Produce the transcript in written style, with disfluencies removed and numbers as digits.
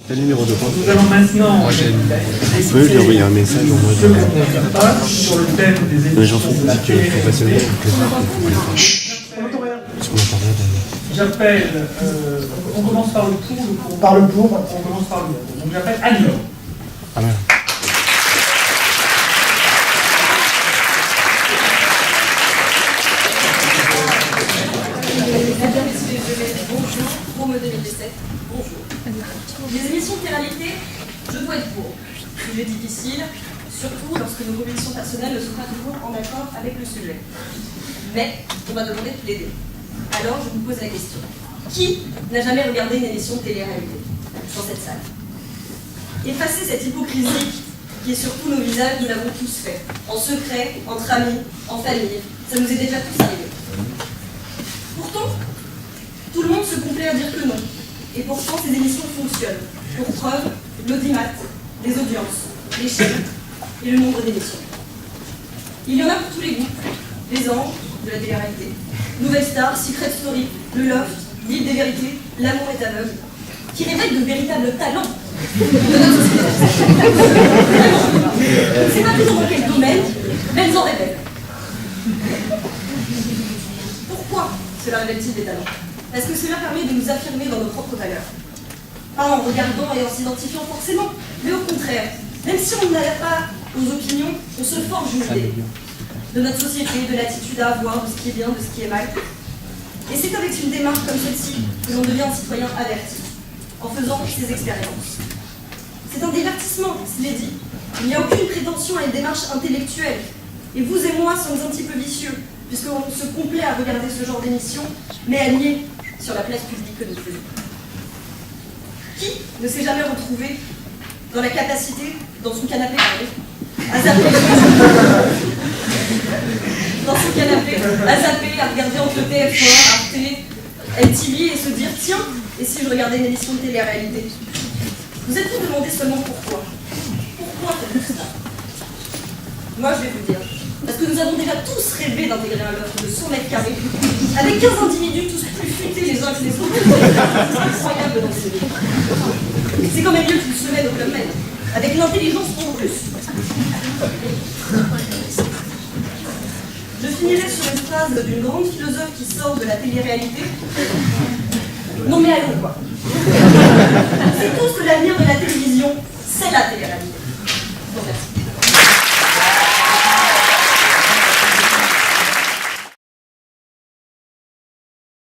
Quel numéro de compte? Nous allons maintenant Je peux lui envoyer un message en mode. sur le thème des Mais j'en émissions fous, de la dis que je peux passer le télé. nom. Parce qu'on entend rien derrière. J'appelle, on commence par le pour, Par le pour. on commence par le pour. Donc j'appelle Anne-Laure. Ah merde. Bonjour, pour me 2017. Bonjour. Les émissions de télé-réalité, je dois être pour. Sujet difficile, surtout lorsque nos convictions personnelles ne sont pas toujours en accord avec le sujet. Mais on m'a demandé de plaider. Alors je vous pose la question. Qui n'a jamais regardé une émission de télé-réalité dans cette salle? Effacer cette hypocrisie qui est sur tous nos visages, nous l'avons tous fait. En secret, entre amis, en famille. Ça nous est déjà tous arrivé. Pourtant, tout le monde se complaît à dire que non. Et pourtant, ces émissions fonctionnent. Pour preuve, l'audimat, les audiences, les chaînes et le nombre d'émissions. Il y en a pour tous les goûts. Les anges de la télé-réalité, Nouvelle Star, Secret Story, Le Loft, L'île des vérités, L'amour est aveugle, qui révèlent de véritables talents de notre société. On ne sait pas toujours dans quel domaine, mais elles en révèlent. Pourquoi cela révèle-t-il des talents? Parce que cela permet de nous affirmer dans nos propres valeurs. Pas en regardant et en s'identifiant forcément, mais au contraire, même si on n'adhère pas aux opinions, on se forge une idée de notre société, de l'attitude à avoir, de ce qui est bien, de ce qui est mal. Et c'est avec une démarche comme celle-ci que l'on devient un citoyen averti, en faisant ces expériences. C'est un divertissement, je l'ai dit. Il n'y a aucune prétention à une démarche intellectuelle. Et vous et moi sommes un petit peu vicieux, puisqu'on se complaît à regarder ce genre d'émission, mais à nier sur la place publique que nous faisons. Qui ne s'est jamais retrouvé dans la capacité, dans son canapé, à zapper, dans son canapé, à zapper, à regarder entre TF1, Arte, MTV et se dire tiens, et si je regardais une émission de télé-réalité? Vous êtes-vous demandé seulement pourquoi? Pourquoi faites-vous ça? Moi je vais vous dire. Parce que nous avons déjà tous rêvé d'intégrer un loft de 100 mètres carrés, avec 15 individus tous plus futés les uns que les autres. C'est incroyable dans ces vies. C'est quand même mieux qu'une semaine au Club Med, avec l'intelligence en plus. Je finirai sur une phrase d'une grande philosophe qui sort de la télé-réalité. Non mais allons quoi. C'est tous que l'avenir de la télévision, c'est la télé-réalité. Bon, merci.